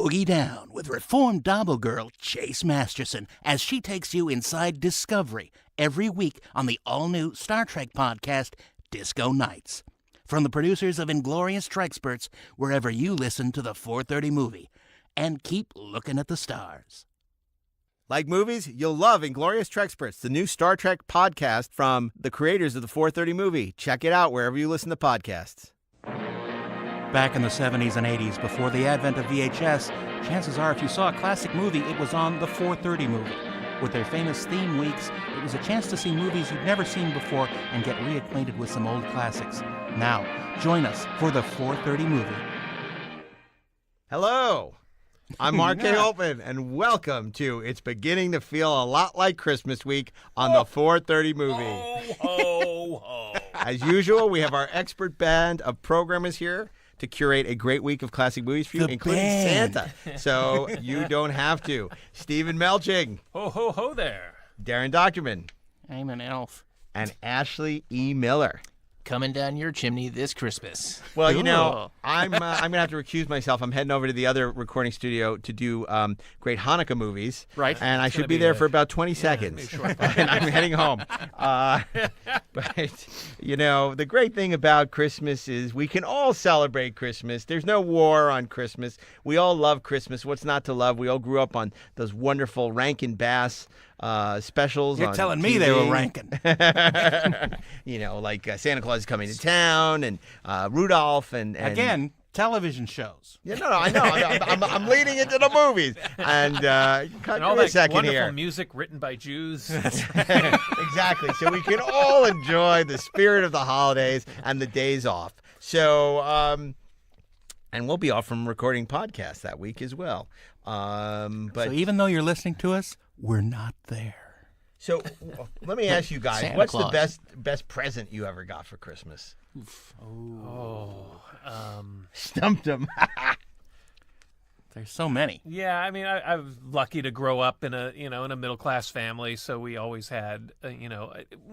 Boogie down with reformed Dobble girl Chase Masterson as she takes you inside Discovery every week on the all-new Star Trek podcast, Disco Nights. From the producers of Inglorious Trexperts, wherever you listen to the 430 movie. And keep looking at the stars. Like movies? You'll love Inglorious Trexperts, the new Star Trek podcast from the creators of the 430 movie. Check it out wherever you listen to podcasts. Back in the 70s and 80s, before the advent of VHS, chances are if you saw a classic movie, it was on the 430 movie. With their famous theme weeks, it was a chance to see movies you'd never seen before and get reacquainted with some old classics. Now, join us for the 430 movie. Hello, I'm Mark K. Altman, and welcome to It's Beginning to Feel a Lot Like Christmas Week on the 430 movie. Ho, ho, ho. As usual, we have our expert band of programmers here to curate a great week of classic movies for you, including Santa. So you don't have to. Steven Melching. Ho, ho, ho there. Daren Dochterman. I'm an elf. And Ashley E. Miller. Coming down your chimney this Christmas. Well, you know, I'm going to have to recuse myself. I'm heading over to the other recording studio to do great Hanukkah movies. Right. And I should be there for about 20 seconds. And I'm heading home. But, you know, the great thing about Christmas is we can all celebrate Christmas. There's no war on Christmas. We all love Christmas. What's not to love? We all grew up on those wonderful Rankin Bass specials. You're on telling TV. me they were ranking. You know, like Santa Claus is Coming to Town and Rudolph and Again, television shows. Yeah, no, I know. I'm leading into the movies. And all a that second wonderful here. music written by Jews. Exactly. So we can all enjoy the spirit of the holidays and the days off. So, and we'll be off from recording podcasts that week as well. But So even though you're listening to us, we're not there. So let me ask you guys, Santa what's Claus. the best present you ever got for Christmas? Stumped him. There's so many. Yeah, I mean, I was lucky to grow up in a middle class family, so we always had,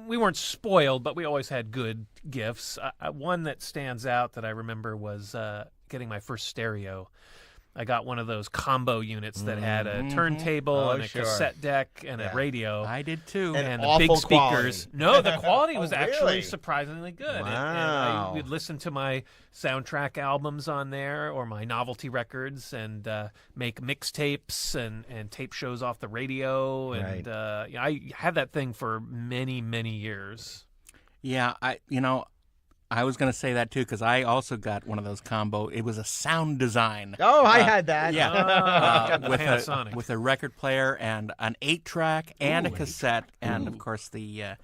we weren't spoiled, but we always had good gifts. One that stands out that I remember was getting my first stereo. I got one of those combo units that had a turntable and a cassette deck and a radio. I did too. And the awful big speakers. quality. No, the quality was actually really? surprisingly good. Wow. And would listen to my soundtrack albums on there or my novelty records and make mixtapes and tape shows off the radio. And I had that thing for many, many years. Yeah, I was going to say that too because I also got one of those combo. It was a sound design. Oh, I had that. Yeah, Got the with Panasonic. with a record player and an 8-track and a cassette and of course the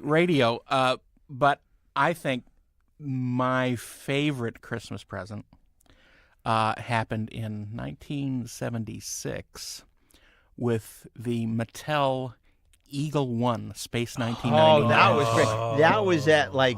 radio. But I think my favorite Christmas present happened in 1976 with the Mattel Eagle One Space 1999. Oh, that was great. That was at like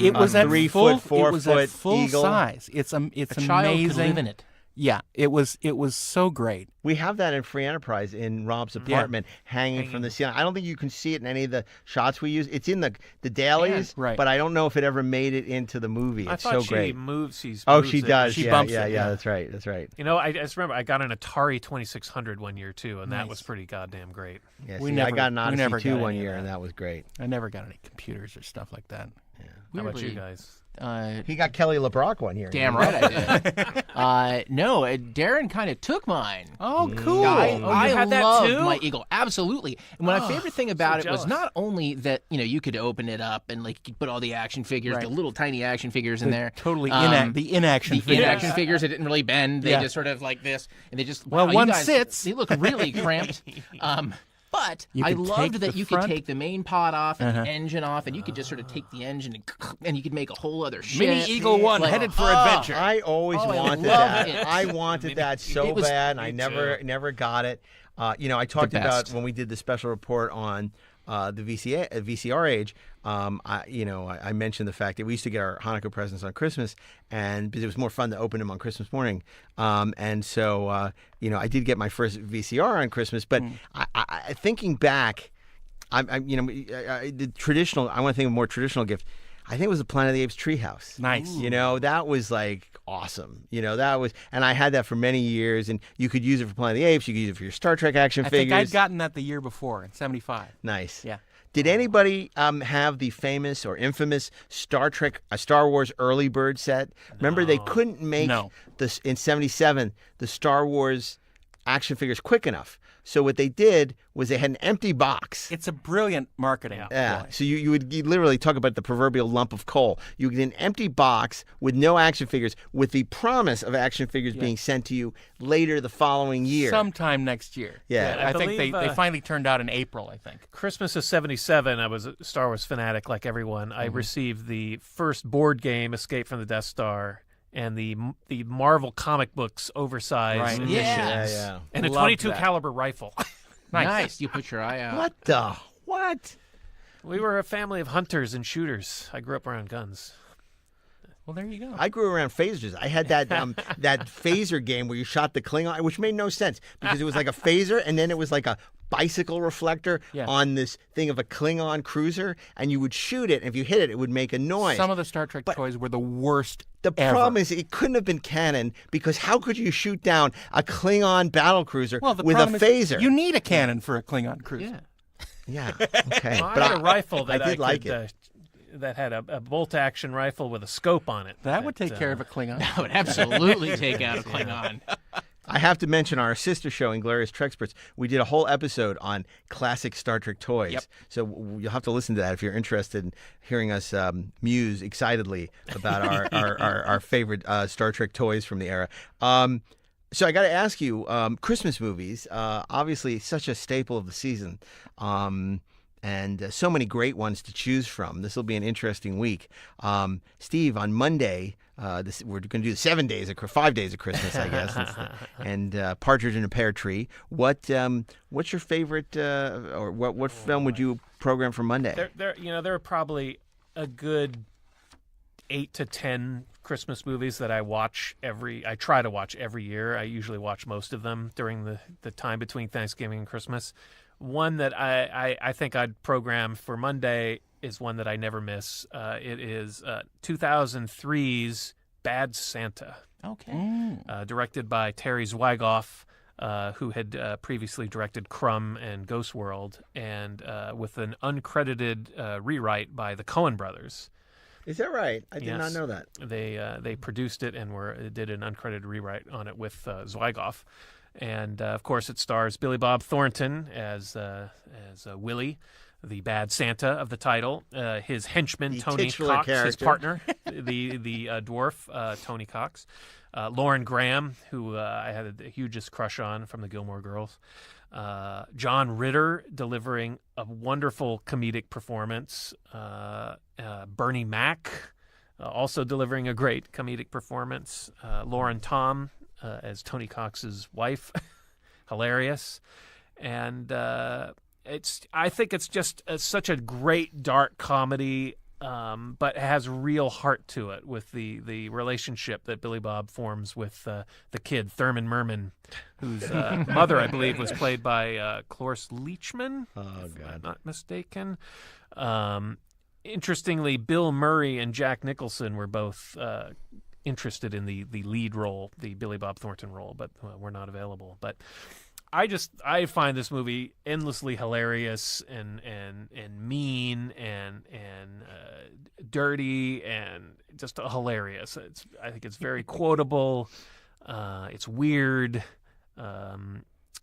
It was at 3 full, foot, 4 it was foot at full eagle. size. It's A amazing. child could live in it. Yeah, it was so great. We have that in Free Enterprise in Rob's apartment, hanging from the ceiling. I don't think you can see it in any of the shots we use. It's in the dailies, right. but I don't know if it ever made it into the movie. I It's thought so she great. moves. She She moves it. does. She yeah, bumps yeah, it, yeah. yeah. That's right. That's right. I just remember I got an Atari 2600 one year too, and that Nice. was pretty goddamn great. Yeah, We see, never- I got an we Odyssey never 2 got one any of year, that. and that was great. I never got any computers or stuff like that. How about you Weirdly, guys? He got Kelly LeBrock one year. Damn right I did. No, Darren kind of took mine. Oh, cool. I had that loved too? my Eagle, absolutely. And my favorite thing about it was jealous. not only that you could open it up and like you could put all the action figures, Right. the little tiny action figures in there. Totally the inaction The figures. inaction figures, they didn't really bend. They Yeah. just sort of like this, and they just Well, wow, one you guys, sits. They look really cramped. But You I could loved take that the you front. could take the main pod off and the engine off, and you could just sort of take the engine and you could make a whole other shit. Mini Eagle One Like, headed for oh, adventure. I always Oh, I wanted loved that. it. I wanted that so It was- bad, and I Me never got it. I talked about best. when we did the special report on the VCR age. I mentioned the fact that we used to get our Hanukkah presents on Christmas, and because it was more fun to open them on Christmas morning. And so I did get my first VCR on Christmas. But I thinking back, the traditional. I want to think of a more traditional gift. I think it was the Planet of the Apes treehouse. Nice. That was like awesome. That was, and I had that for many years, and you could use it for Planet of the Apes. You could use it for your Star Trek action figures. I think I'd gotten that the year before, in 75. Nice. Yeah. Did anybody have the famous or infamous Star Wars early bird set? Remember, they couldn't make this in 77 the Star Wars action figures quick enough. So what they did was they had an empty box. It's a brilliant marketing. Yeah. So you'd literally talk about the proverbial lump of coal. You get an empty box with no action figures, with the promise of action figures being sent to you later the following year. Sometime next year. Yeah. I think they finally turned out in April, I think. Christmas of 77, I was a Star Wars fanatic like everyone. I received the first board game, Escape from the Death Star, and the Marvel comic books oversized editions. Yeah. And a Love 22 that. caliber rifle. Nice. You put your eye out. What? We were a family of hunters and shooters. I grew up around guns. Well, there you go. I grew around phasers. I had that that phaser game where you shot the Klingon, which made no sense because it was like a phaser and then it was like a bicycle reflector on this thing of a Klingon cruiser, and you would shoot it, and if you hit it, it would make a noise. Some of the Star Trek toys were the worst The ever. problem is it couldn't have been canon because how could you shoot down a Klingon battle cruiser Well, the with a problem is phaser? you need a cannon for a Klingon cruiser. Yeah. Okay. Well, I but had a rifle that I did like could, it. that had a bolt-action rifle with a scope on it. That would take care of a Klingon. That would absolutely take out a Klingon. I have to mention our sister show, Inglorious Trexperts. We did a whole episode on classic Star Trek toys. Yep. So you'll have to listen to that if you're interested in hearing us muse excitedly about our favorite Star Trek toys from the era. So I got to ask you, Christmas movies, obviously such a staple of the season. And so many great ones to choose from. This will be an interesting week. Steve, on Monday, we're going to do 5 days of Christmas, I guess, and Partridge in a Pear Tree. What's your favorite, or what film would you program for Monday? There are probably a good 8 to 10 Christmas movies that I try to watch every year. I usually watch most of them during the time between Thanksgiving and Christmas. One that I think I'd program for Monday is one that I never miss. It is 2003's Bad Santa. Okay. Directed by Terry Zwigoff, who had previously directed Crumb and Ghost World, and with an uncredited rewrite by the Coen brothers. Is that right? I did not know that. They produced it and did an uncredited rewrite on it with Zwigoff. And, of course, it stars Billy Bob Thornton as Willie, the bad Santa of the title. His henchman, Tony Cox, his partner, the dwarf, Tony Cox. Lauren Graham, who I had the hugest crush on from the Gilmore Girls. John Ritter delivering a wonderful comedic performance. Bernie Mac also delivering a great comedic performance. Lauren Tom as Tony Cox's wife, hilarious, and I think it's just such a great dark comedy, but has real heart to it with the relationship that Billy Bob forms with the kid Thurman Merman, whose mother I believe was played by Cloris Leachman, if I'm not mistaken. Interestingly, Bill Murray and Jack Nicholson were both interested in the lead role, the Billy Bob Thornton role, but were not available. But I find this movie endlessly hilarious and mean and dirty and just hilarious. I think it's very quotable. It's weird. I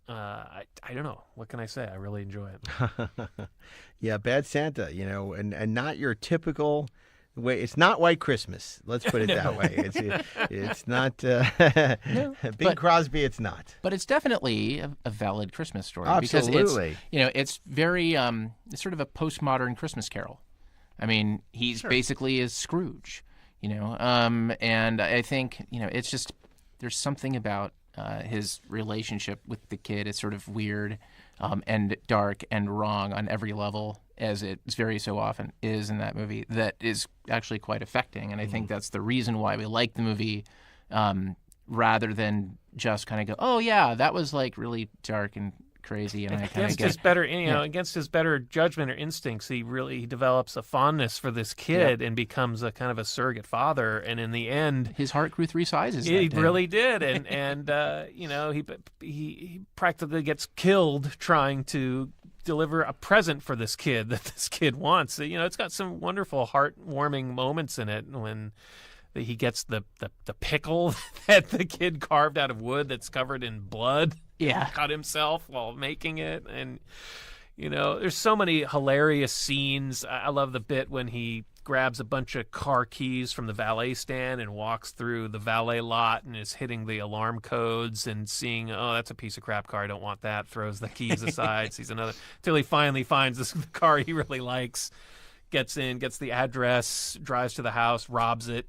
don't know. What can I say? I really enjoy it. Yeah, Bad Santa, and not your typical way. It's not White Christmas. Let's put it that way. It's not Bing Crosby. It's not. But it's definitely a valid Christmas story. Absolutely. Because it's very it's sort of a postmodern Christmas Carol. I mean, he's basically is Scrooge, and I think it's just there's something about his relationship with the kid is sort of weird and dark and wrong on every level, as it very so often is in that movie, that is actually quite affecting. And I think that's the reason why we like the movie, rather than just kind of go, oh, yeah, that was like really dark and crazy, and I kind of against get his better, against his better judgment or instincts, he develops a fondness for this kid and becomes a kind of a surrogate father. And in the end, his heart grew 3 sizes. he that day. really did. And he practically gets killed trying to deliver a present for this kid that this kid wants. It's got some wonderful heartwarming moments in it when he gets the pickle that the kid carved out of wood that's covered in blood. Yeah. Cut himself while making it. And, there's so many hilarious scenes. I love the bit when he grabs a bunch of car keys from the valet stand and walks through the valet lot and is hitting the alarm codes and seeing, oh, that's a piece of crap car. I don't want that. Throws the keys aside, sees another, till he finally finds the car he really likes, gets in, gets the address, drives to the house, robs it.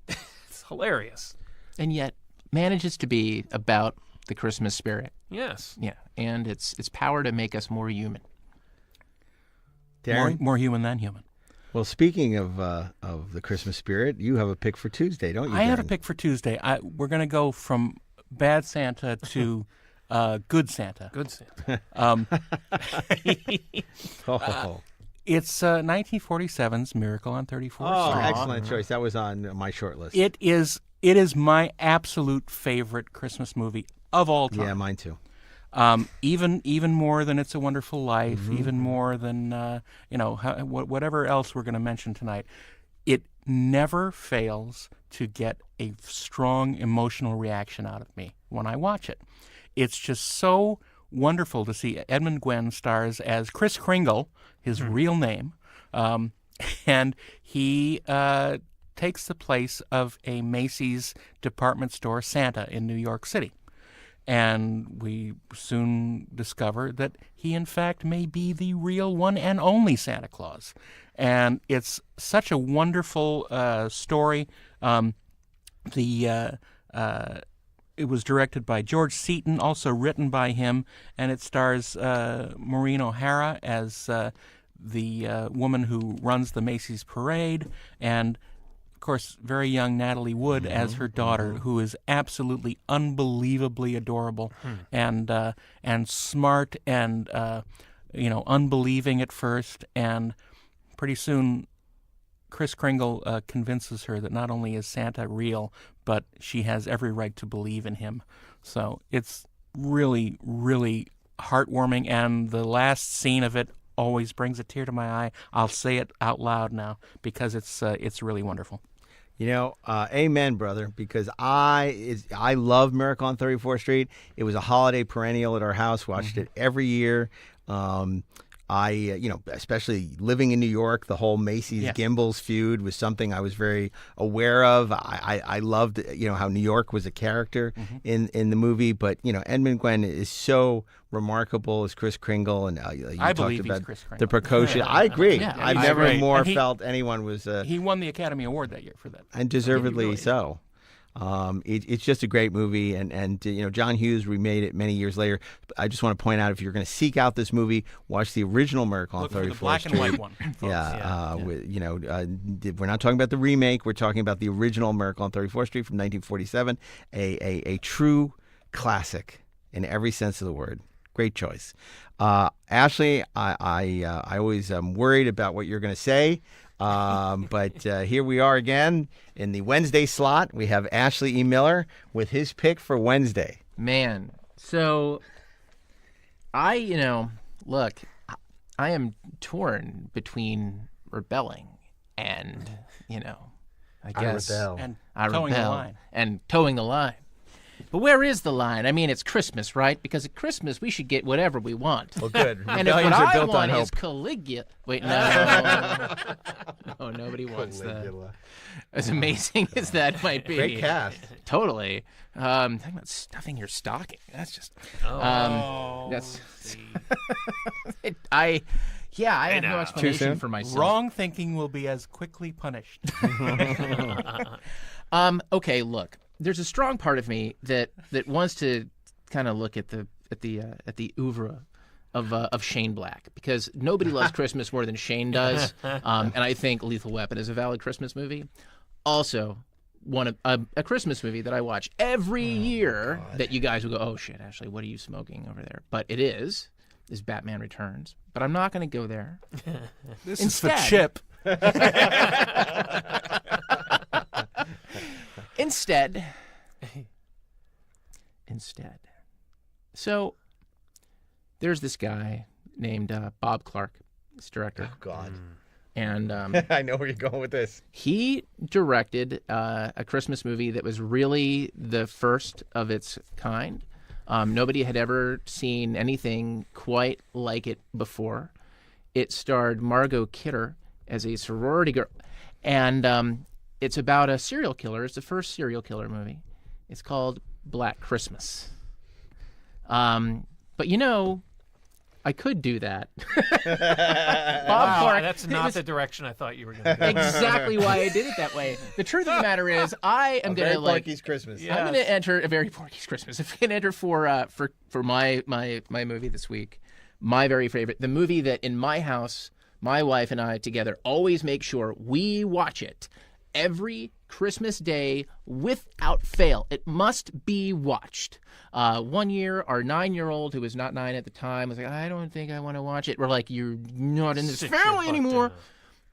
It's hilarious. And yet manages to be about the Christmas spirit. Yes. Yeah, and its power to make us more human. Daren? More human than human. Well, speaking of the Christmas spirit, you have a pick for Tuesday, don't you? I have a Daren? pick for Tuesday. We're going to go from bad Santa to good Santa. Good Santa. It's 1947's Miracle on 34th Oh, Street. excellent choice. That was on my short list. It is my absolute favorite Christmas movie of all time. Yeah, mine too. Even more than It's a Wonderful Life, even more than whatever else we're going to mention tonight. It never fails to get a strong emotional reaction out of me when I watch it. It's just so wonderful to see. Edmund Gwenn stars as Kris Kringle, his real name, and he takes the place of a Macy's department store Santa in New York City. And we soon discover that he, in fact, may be the real one and only Santa Claus. And it's such a wonderful story. It was directed by George Seaton, also written by him, and it stars Maureen O'Hara as the woman who runs the Macy's parade, and of course, very young Natalie Wood as her daughter, who is absolutely unbelievably adorable and smart and unbelieving at first, and pretty soon Kris Kringle convinces her that not only is Santa real, but she has every right to believe in him. So it's really, really heartwarming, and the last scene of it always brings a tear to my eye. I'll say it out loud now because it's really wonderful. Amen, brother, because I love Miracle on 34th Street. It was a holiday perennial at our house. Watched it every year. Especially living in New York, the whole Macy's Gimbels feud was something I was very aware of. I loved, how New York was a character in the movie. But, Edmund Gwenn is so remarkable as Kris Kringle. And you I talked believe about he's Kris Kringle. the precocious. I agree. Yeah, I've I never agree. more And felt anyone was... he won the Academy Award that year for that. and deservedly really so. It's just a great movie, and John Hughes remade it many years later. I just want to point out, if you're going to seek out this movie, watch the original Miracle on Look for the 34th black Street. and white one. folks. We're not talking about the remake. We're talking about the original Miracle on 34th Street from 1947, a true classic in every sense of the word. Great choice, Ashley. I always am worried about what you're going to say. But here we are again in the Wednesday slot. We have Ashley E. Miller with his pick for Wednesday. Man, so look, I am torn between rebelling and, I guess rebel. And I towing the rebel line. and towing the line. But where is the line? I mean, it's Christmas, right? Because at Christmas we should get whatever we want. Well, good. And if what Rebellions are I built on want hope. is Caligula. Wait, no. No, nobody wants that. As amazing as that might be. Great cast. Totally. Talking about stuffing your stocking. That's just. That's. I have no explanation for myself. Wrong thinking will be as quickly punished. Okay, look. There's a strong part of me that wants to kind of look at the oeuvre of Shane Black, because nobody loves Christmas more than Shane does, and I think Lethal Weapon is a valid Christmas movie. Also, a Christmas movie that I watch every year that you guys will go, oh shit, Ashley, what are you smoking over there? But it is is Batman Returns, but I'm not going to go there. This Instead- is for Chip. Instead. So there's this guy named Bob Clark, this director. Oh, God. And I know where you're going with this. he directed a Christmas movie that was really the first of its kind. Nobody had ever seen anything quite like it before. It starred Margot Kidder as a sorority girl. And it's about a serial killer. It's the first serial killer movie. It's called Black Christmas. But I could do that. Bob Clark. That's it not was the direction I thought you were going to go. exactly why I did it that way. The truth of the matter is, I am going to Porky's Christmas. Yeah. I'm going to enter a very Porky's Christmas. If I can enter for my movie this week, my very favorite, the movie that in my house, my wife and I together always make sure we watch it every Christmas Day without fail. It must be watched. 1 year, our 9-year-old, who was not 9 at the time, was like, I don't think I want to watch it. We're like, you're not in this Sit your family butt anymore. down.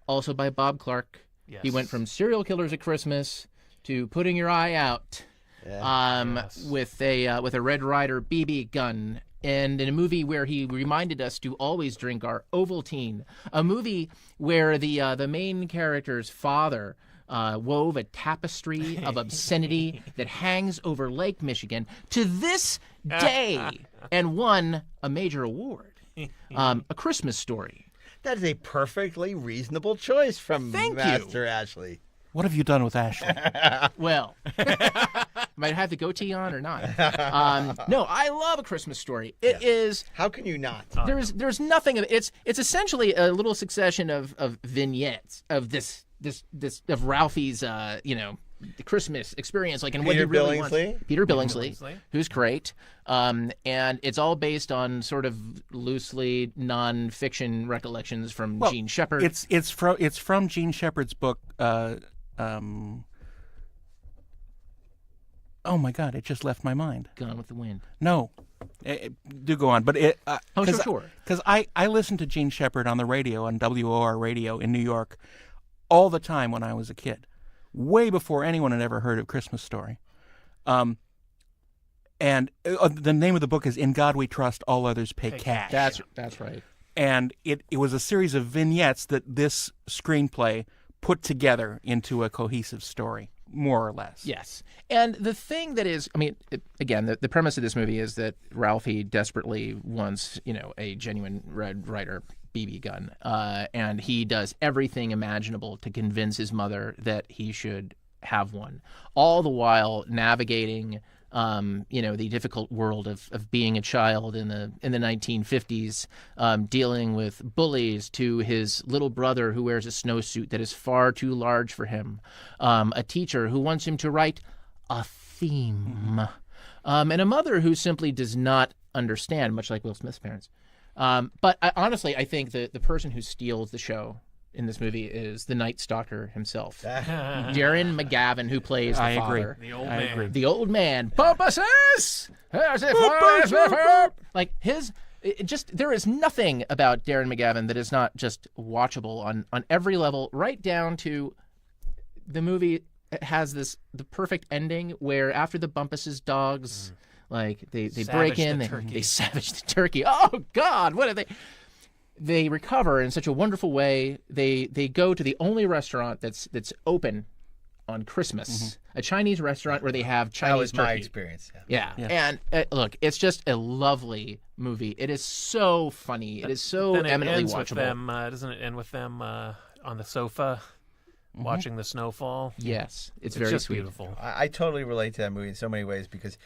Also by Bob Clark. Yes. He went from Serial Killers at Christmas to Putting Your Eye Out Yes. with a Red Ryder BB gun. And in a movie where he reminded us to always drink our Ovaltine. A movie where the main character's father wove a tapestry of obscenity that hangs over Lake Michigan to this day and won a major award. A Christmas Story. That is a perfectly reasonable choice from Thank you. Master Ashley. What have you done with Ashley? Well, might have the goatee on or not. No, I love A Christmas Story. It is. How can you not? There's nothing of it. It's essentially a little succession of vignettes of this of Ralphie's the Christmas experience, like, and what he Peter really Billingsley? wants. Peter Billingsley, Billingsley. who's great, and it's all based on sort of loosely non-fiction recollections from Well, Gene Shepard. It's from Gene Shepard's book. Oh my God! It just left my mind. Gone with the Wind. No, do go on. But Sure. Because I listened to Gene Shepard on the radio, on WOR radio in New York, all the time when I was a kid, way before anyone had ever heard of Christmas Story. And the name of the book is In God We Trust, All Others Pay Cash. That's right. And it was a series of vignettes that this screenplay put together into a cohesive story, more or less. Yes. And the thing that is, again, the premise of this movie is that Ralphie desperately wants, a genuine Red Ryder BB gun. And he does everything imaginable to convince his mother that he should have one, all the while navigating the difficult world of being a child in the 1950s, dealing with bullies, to his little brother who wears a snowsuit that is far too large for him, a teacher who wants him to write a theme, and a mother who simply does not understand, much like Will Smith's parents. But honestly, I think the person who steals the show in this movie is the Night Stalker himself, Daren McGavin, who plays the father. The old I man. agree. The old man. Like there is nothing about Daren McGavin that is not just watchable on every level, right down to the movie has the perfect ending where after the Bumpus's dogs, like they break in, they savage the turkey. Oh God, what are they? They recover in such a wonderful way. They go to the only restaurant that's open on Christmas, a Chinese restaurant where they have Chinese That was my turkey. experience. Yeah. And look, it's just a lovely movie. It is so funny. It is so Then it eminently ends with watchable. them, doesn't it end with them on the sofa watching the snowfall? Yes, it's It's very just sweet. beautiful. I totally relate to that movie in so many ways because,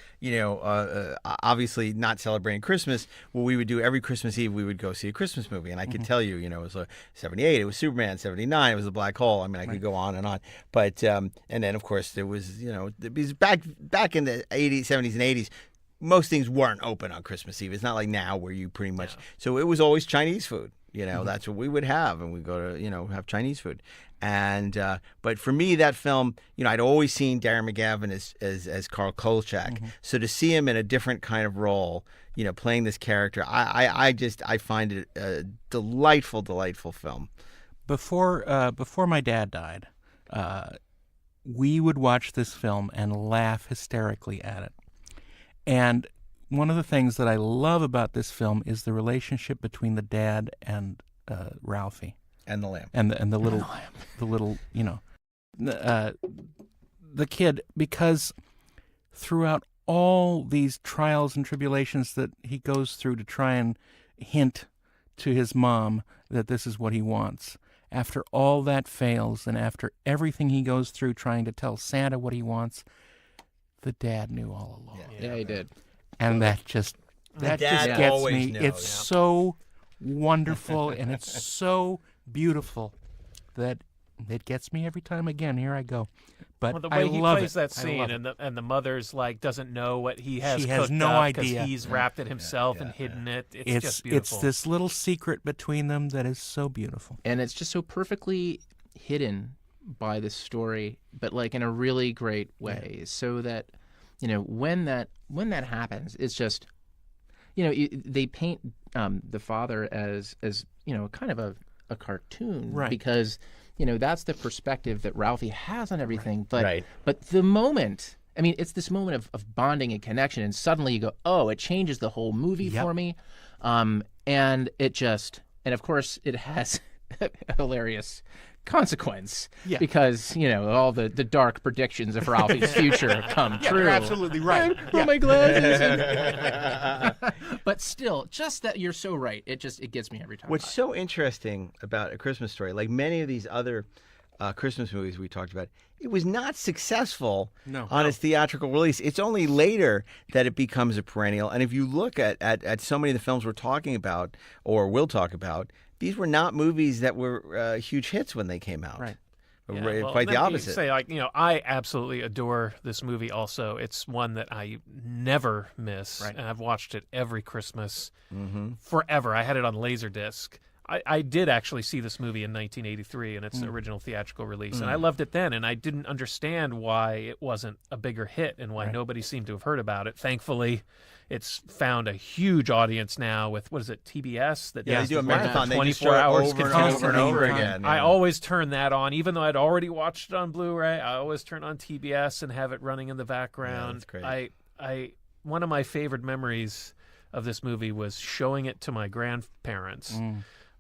obviously not celebrating Christmas, what we would do every Christmas Eve, we would go see a Christmas movie. And I could tell you, it was 78, it was Superman, 79, it was The Black Hole. I mean, I could go on and on. But, and then, of course, there was, because back in the 80s, 70s, and 80s, most things weren't open on Christmas Eve. It's not like now where you pretty much, so it was always Chinese food. You know, that's what we would have, and we go to have Chinese food. And but for me, that film, I'd always seen Darren McGavin as Carl Kolchak. So to see him in a different kind of role, playing this character, I find it a delightful film. Before my dad died, we would watch this film and laugh hysterically at it. And one of the things that I love about this film is the relationship between the dad and Ralphie and the lamp and the little the kid, because throughout all these trials and tribulations that he goes through to try and hint to his mom that this is what he wants, after all that fails and after everything he goes through trying to tell Santa what he wants, the dad knew all along. Yeah, he did. And that just gets me. It's so wonderful and it's so beautiful that it gets me every time. Again, here I go. But the way he plays that I scene, love and the mother's doesn't know what he has. She has cooked no up idea. He's wrapped it himself and hidden it. It's just beautiful. It's this little secret between them that is so beautiful, and it's just so perfectly hidden by the story, but like in a really great way, so that when that happens, it's just they paint the father as kind of a cartoon, right? Because that's the perspective that Ralphie has on everything. Right. But the moment, it's this moment of bonding and connection, and suddenly you go, oh, it changes the whole movie for me. And of course it has a hilarious consequence, because all the dark predictions of Ralphie's future come true. You're absolutely right. My glasses. But still, just that, you're so right. It gets me every time. What's so interesting about A Christmas Story, like many of these other Christmas movies we talked about, it was not successful on its theatrical release. It's only later that it becomes a perennial. And if you look at so many of the films we're talking about or will talk about, these were not movies that were huge hits when they came out. Right. Quite the opposite. Say, I absolutely adore this movie also. It's one that I never miss, and I've watched it every Christmas forever. I had it on Laserdisc. I did actually see this movie in 1983 in its original theatrical release, and I loved it then, and I didn't understand why it wasn't a bigger hit and why nobody seemed to have heard about it. Thankfully, it's found a huge audience now with, what is it, TBS? That they do a marathon. They 24 hours over and over again. I always turn that on, even though I'd already watched it on Blu-ray. I always turn on TBS and have it running in the background. Yeah, that's great. One of my favorite memories of this movie was showing it to my grandparents.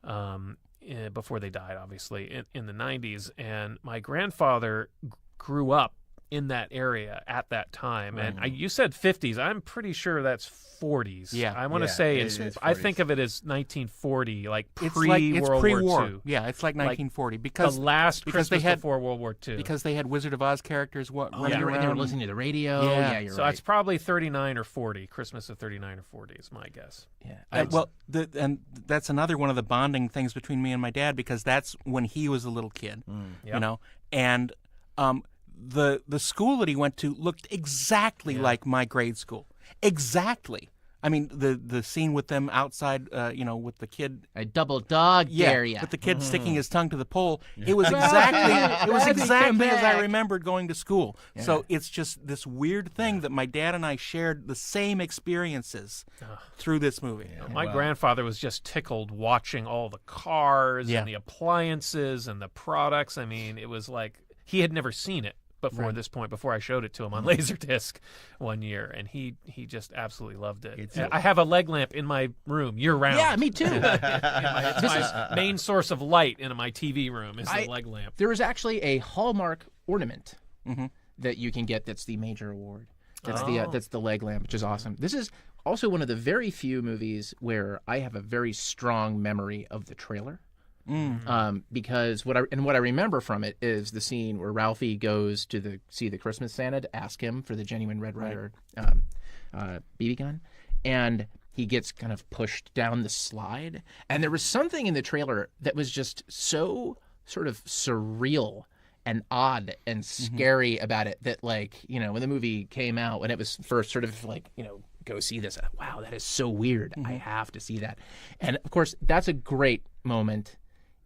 Before they died, obviously, in the 90s. And my grandfather grew up in that area at that time. And you said 50s. I'm pretty sure that's 40s. Yeah. I want to say it is I 40s. think of it as 1940, like It's pre-World pre-war. War II. Yeah, it's like 1940 The because last because Christmas they had before World War II. because they had Wizard of Oz characters running and around. they were listening to the radio. Yeah. Yeah, you're so right. it's probably 39 or 40. Christmas of 39 or 40 is my guess. Yeah. And that's another one of the bonding things between me and my dad, because that's when he was a little kid, Yep. and the school that he went to looked exactly like my grade school. Exactly. I mean, the scene with them outside, with the kid. I double dog dare ya. With the kid sticking his tongue to the pole. It was exactly as I remembered going to school. Yeah. So it's just this weird thing that my dad and I shared the same experiences through this movie. My grandfather was just tickled watching all the cars and the appliances and the products. I mean, it was like he had never seen it before this point, before I showed it to him on Laserdisc one year, and he just absolutely loved it. I have a leg lamp in my room year round. Yeah, me too. It's my main source of light in my TV room is the leg lamp. There is actually a Hallmark ornament that you can get that's the major award. That's the leg lamp, which is awesome. This is also one of the very few movies where I have a very strong memory of the trailer. Because what I remember from it is the scene where Ralphie goes to see the Christmas Santa to ask him for the genuine Red Ryder BB gun, and he gets kind of pushed down the slide. And there was something in the trailer that was just so sort of surreal and odd and scary about it that, like, when the movie came out, when it was first sort of like, go see this. Wow, that is so weird. I have to see that. And of course, that's a great moment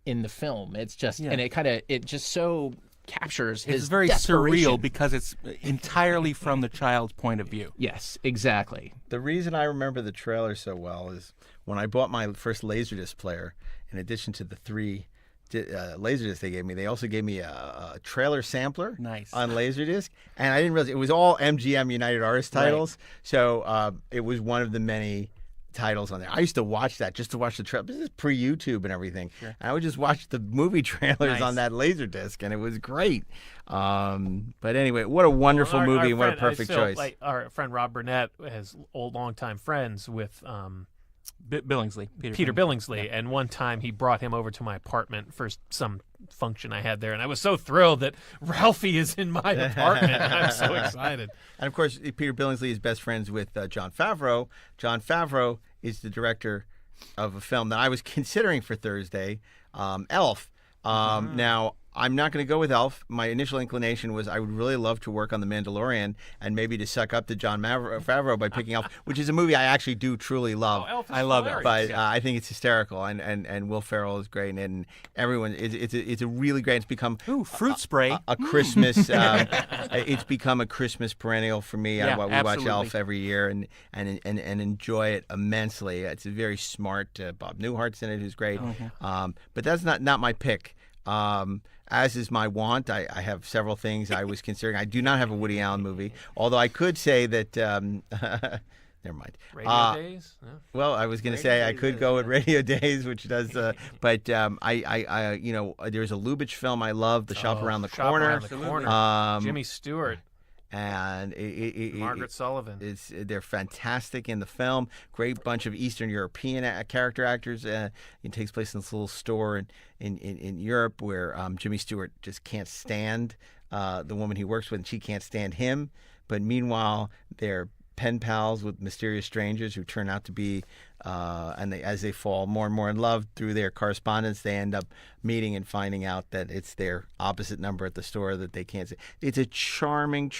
in the film. It's just, and it just so captures his It's very desperation. surreal because it's entirely from the child's point of view. Yes, exactly. The reason I remember the trailer so well is when I bought my first Laserdisc player, in addition to the 3 Laserdisc they gave me, they also gave me a trailer sampler on Laserdisc, and I didn't realize it was all MGM United Artists titles. So it was one of the many titles on there. I used to watch that just to watch the trailer. This is pre-YouTube and everything. Sure. And I would just watch the movie trailers on that Laserdisc, and it was great. But anyway, what a wonderful movie and what a perfect choice. Like, our friend Rob Burnett has longtime friends with Billingsley, Peter Billingsley, and one time he brought him over to my apartment for some function I had there, and I was so thrilled that Ralphie is in my apartment. I'm so excited. And of course, Peter Billingsley is best friends with Jon Favreau. Jon Favreau is the director of a film that I was considering for Thursday, Elf. Now, I'm not going to go with Elf. My initial inclination was I would really love to work on The Mandalorian and maybe to suck up to Jon Favreau by picking Elf, which is a movie I actually do truly love. Elf is I love hilarious. it. But I think it's hysterical, and Will Ferrell is great, and everyone. It's a really great. It's become fruit spray. a Christmas. It's become a Christmas perennial for me. Yeah, we watch absolutely. Elf every year and enjoy it immensely. It's a very smart. Bob Newhart's in it, who's great. But that's not my pick. As is my want, I have several things I was considering. I do not have a Woody Allen movie, although I could say that. Never mind. Radio Days? No. Well, I was going to say I could go with Radio Days, which does, but I there's a Lubitsch film I love, The Shop Around the Corner. Around the Corner. Jimmy Stewart. And Margaret Sullivan. They're fantastic in the film. Great bunch of Eastern European character actors. It takes place in this little store in Europe where Jimmy Stewart just can't stand the woman he works with, and she can't stand him. But meanwhile, they're pen pals with mysterious strangers who turn out to be, as they fall more and more in love through their correspondence, they end up meeting and finding out that it's their opposite number at the store that they can't see. It's a charming,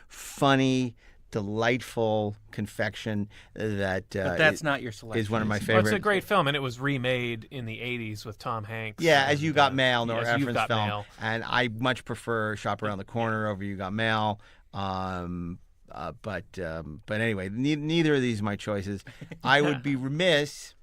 funny, delightful confection that but that's not your selection. is one of my Well, favorite. it's a great film, and it was remade in the 80s with Tom Hanks. Yeah, As and, You Got Mail, Nora As You've Ephron's Got film, Mail. and I much prefer Shop Around the Corner over You Got Mail. But anyway, neither of these are my choices. I would be remiss,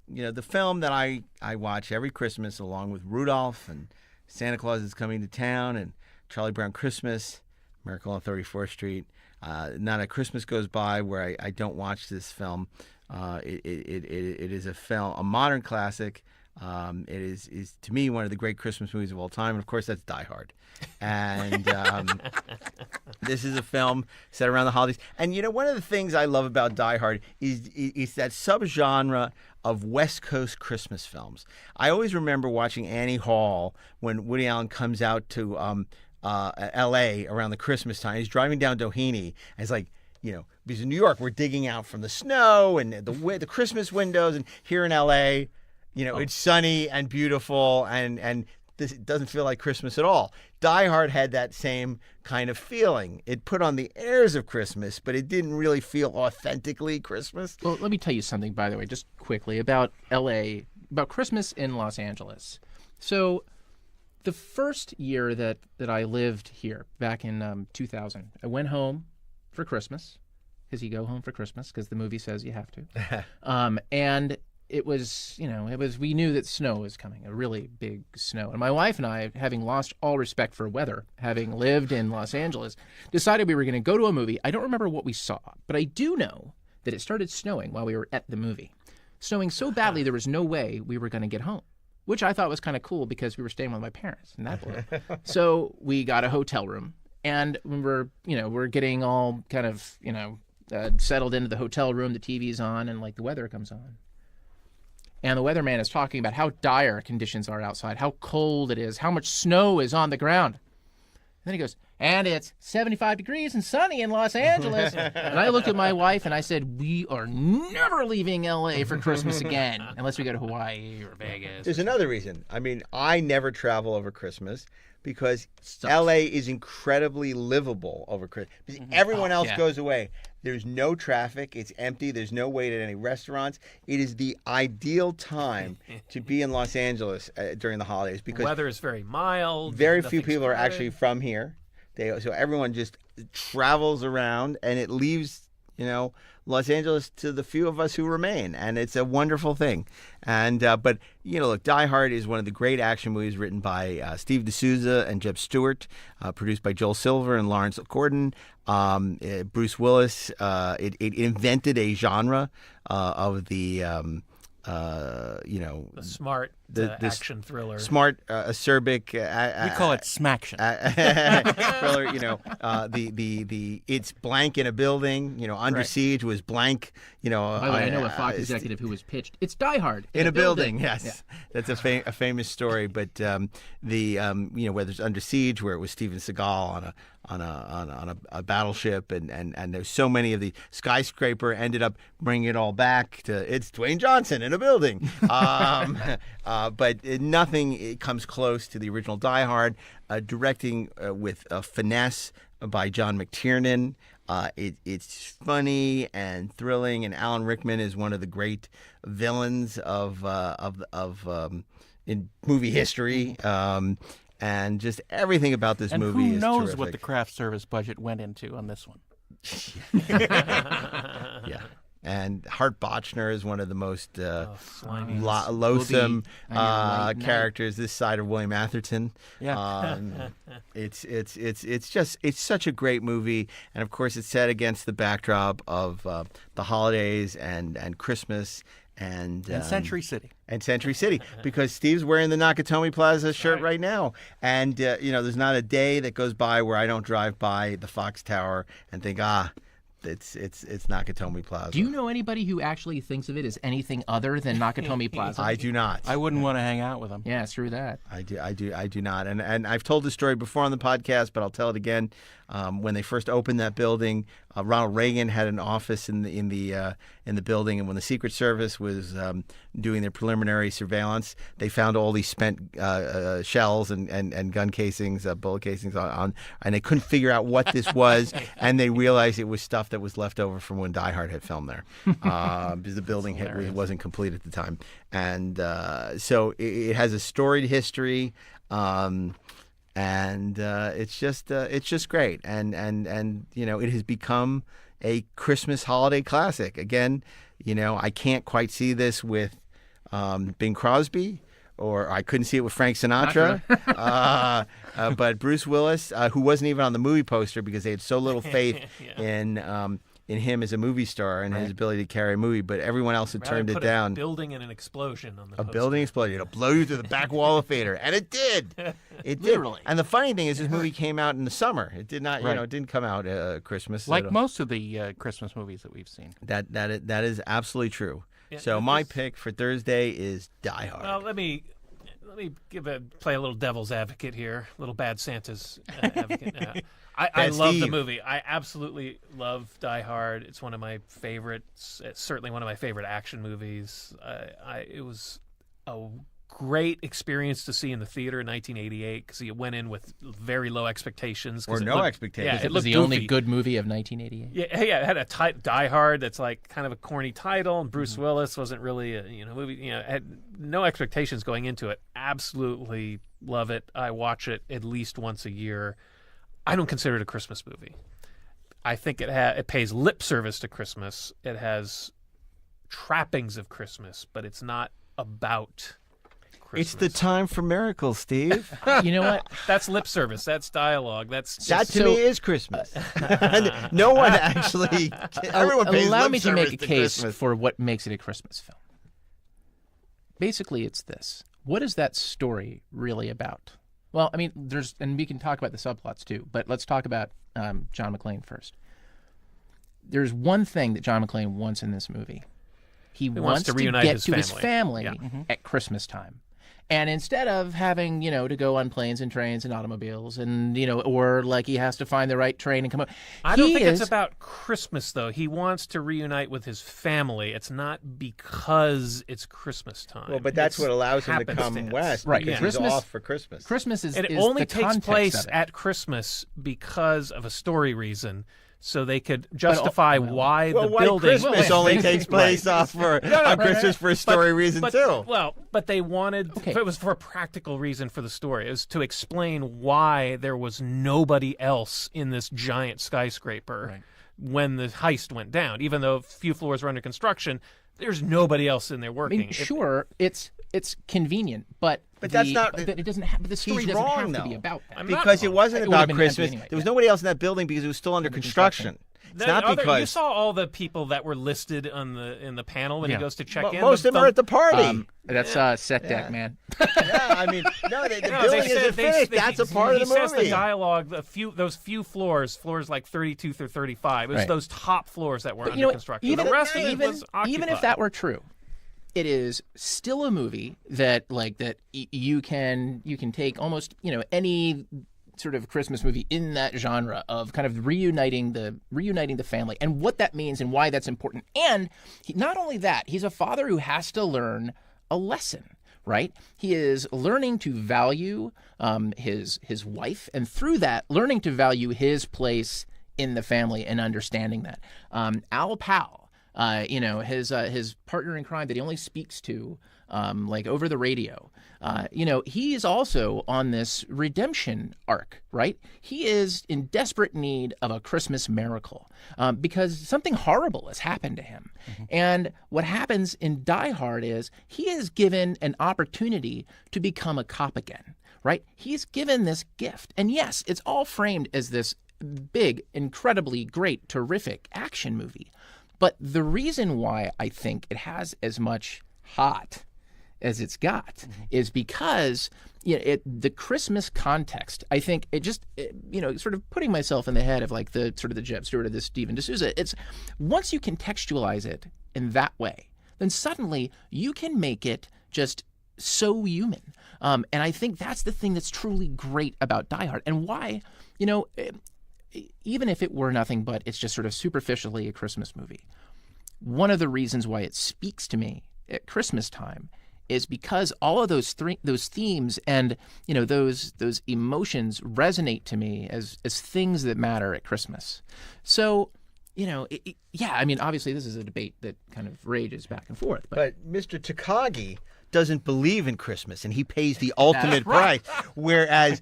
the film that I watch every Christmas along with Rudolph and Santa Claus is Coming to Town and Charlie Brown Christmas, Miracle on 34th Street. Not a Christmas goes by where I don't watch this film. It is a modern classic. It is to me one of the great Christmas movies of all time, and of course that's Die Hard. And this is a film set around the holidays. And one of the things I love about Die Hard is that subgenre of West Coast Christmas films. I always remember watching Annie Hall when Woody Allen comes out to L.A. around the Christmas time. He's driving down Doheny, and it's like, because in New York we're digging out from the snow and the Christmas windows, and here in L.A., it's sunny and beautiful, and this doesn't feel like Christmas at all. Die Hard had that same kind of feeling. It put on the airs of Christmas, but it didn't really feel authentically Christmas. Well, let me tell you something, by the way, just quickly about L.A., about Christmas in Los Angeles. So the first year that I lived here, back in 2000, I went home for Christmas, because you go home for Christmas, because the movie says you have to. And it was, we knew that snow was coming, a really big snow. And my wife and I, having lost all respect for weather, having lived in Los Angeles, decided we were going to go to a movie. I don't remember what we saw, but I do know that it started snowing while we were at the movie. Snowing so badly there was no way we were going to get home, which I thought was kind of cool because we were staying with my parents, and that blew. So we got a hotel room, and when we're getting all kind of, settled into the hotel room, the TV's on, and the weather comes on. And the weatherman is talking about how dire conditions are outside, how cold it is, how much snow is on the ground. And then he goes, and it's 75 degrees and sunny in Los Angeles. And I looked at my wife and I said, we are never leaving LA for Christmas again, unless we go to Hawaii or Vegas. There's another reason. I mean, I never travel over Christmas because Sucks. LA is incredibly livable over Christmas. Because everyone else goes away. There's no traffic. It's empty. There's no wait at any restaurants. It is the ideal time to be in Los Angeles during the holidays because weather is very mild. very few nothing's people are crowded. actually from here. So everyone just travels around, and it leaves, Los Angeles to the few of us who remain, and it's a wonderful thing. And but look, Die Hard is one of the great action movies written by Steve D'Souza and Jeb Stewart, produced by Joel Silver and Lawrence Gordon. Bruce Willis. It invented a genre of the the smart the action thriller. smart, acerbic. We call it smaction. Thriller. It's blank in a building. Under Siege was blank. By the way, I know a Fox executive who was pitched. It's Die Hard in a building. Yes, Yeah. that's a famous story. But whether it's Under Siege, where it was Steven Seagal on a battleship, and there's so many of the Skyscraper ended up bringing it all back to it's Dwayne Johnson in a building. But nothing comes close to the original Die Hard. Directing with finesse by John McTiernan. It's funny and thrilling, and Alan Rickman is one of the great villains of in movie history. And just everything about this and movie who is knows terrific. what the craft service budget went into on this one? Yeah. And Hart Bochner is one of the most slimy. loathsome on your right night. characters this side of William Atherton. Yeah. It's such a great movie, and of course it's set against the backdrop of the holidays and Christmas and Century City. And Century City, because Steve's wearing the Nakatomi Plaza shirt right now. And, there's not a day that goes by where I don't drive by the Fox Tower and think, it's Nakatomi Plaza. Do you know anybody who actually thinks of it as anything other than Nakatomi Plaza? I do not. I wouldn't want to hang out with them. Yeah, screw that. I do not. And I've told this story before on the podcast, but I'll tell it again. When they first opened that building, Ronald Reagan had an office in the building, and when the Secret Service was doing their preliminary surveillance, they found all these spent shells and gun casings, bullet casings on, and they couldn't figure out what this was, and they realized it was stuff that was left over from when Die Hard had filmed there, because the building wasn't complete at the time, and so it has a storied history. And it's just great, and it has become a Christmas holiday classic. Again, I can't quite see this with Bing Crosby, or I couldn't see it with Frank Sinatra. But Bruce Willis, who wasn't even on the movie poster because they had so little faith in him as a movie star and his ability to carry a movie, but everyone else had turned it down. A building and an explosion on the poster. Building exploded. It'll blow you through the back wall of Vader, and it did. It did. Literally. And the funny thing is, this movie came out in the summer. It did not, Right. it didn't come out Christmas. Like most of the Christmas movies that we've seen. That is absolutely true. Yeah, So my pick for Thursday is Die Hard. Well, let me play a little devil's advocate here, a little bad Santa's advocate. I love the Steve. movie. I absolutely love Die Hard. It's one of my favorites. It's certainly one of my favorite action movies. It was a great experience to see in the theater in 1988 because you went in with very low expectations. Or no expectations. Yeah, It was looked the only goofy. good movie of 1988. Yeah, it had a Die Hard that's like kind of a corny title, and Bruce Willis wasn't really a movie. Had no expectations going into it. Absolutely love it. I watch it at least once a year. I don't consider it a Christmas movie. I think it pays lip service to Christmas. It has trappings of Christmas, but it's not about Christmas. It's the time for miracles, Steve. You know what? That's lip service. That's dialogue. That's That to So- me is Christmas. No one actually. Everyone pays Allow lip me to service make a case Christmas. for what makes it a Christmas film. Basically, it's this. What is that story really about? Well, I mean, and we can talk about the subplots too, but let's talk about John McClane first. There's one thing that John McClane wants in this movie. He wants to to reunite get his to his family. family Yeah. at Christmas time. And instead of having, to go on planes and trains and automobiles and, or like he has to find the right train and come up. I don't think it's about Christmas, though. He wants to reunite with his family. It's not because it's Christmas time. Well, but that's what allows him to come west. Right. Because he's off for Christmas. Christmas is it is only the takes context place of it. at Christmas because of a story reason. So they could justify why the why building Christmas only takes place on Christmas for a story reason too. Well, but they wanted it was for a practical reason for the story. It was to explain why there was nobody else in this giant skyscraper when the heist went down. Even though a few floors were under construction, there's nobody else in there working. I mean, sure, it's convenient, but that's not. But it doesn't have. But the story doesn't have to be about that. Because it wasn't about Christmas. Anyway, there was nobody else in that building because it was still under construction. It's not because you saw all the people that were listed in the panel when he goes to check in. Most of them are at the party. That's set deck, man. Yeah, I mean, the building isn't finished. That's a part of the movie. He says the dialogue, those few floors like 32 through 35. It was those top floors that were under construction. Even, the rest of it was occupied. Even if that were true, it is still a movie that you can take almost any sort of Christmas movie in that genre of kind of reuniting the family and what that means and why that's important. And not only that, he's a father who has to learn a lesson, right? He is learning to value his wife, and through that, learning to value his place in the family and understanding that. Al Powell, his partner in crime that he only speaks to over the radio. He is also on this redemption arc, right? He is in desperate need of a Christmas miracle because something horrible has happened to him. Mm-hmm. And what happens in Die Hard is he is given an opportunity to become a cop again, right? He's given this gift. And yes, it's all framed as this big, incredibly great, terrific action movie. But the reason why I think it has as much heart as it's got is because the Christmas context. I think sort of putting myself in the head of the Jeb Stewart of this Steven D'Souza. It's once you contextualize it in that way, then suddenly you can make it just so human. And I think that's the thing that's truly great about Die Hard, and why even if it were nothing but it's just sort of superficially a Christmas movie. One of the reasons why it speaks to me at Christmas time is because all of those themes and those emotions resonate to me as things that matter at Christmas. So obviously this is a debate that kind of rages back and forth. But Mr. Takagi doesn't believe in Christmas, and he pays the ultimate price. Whereas,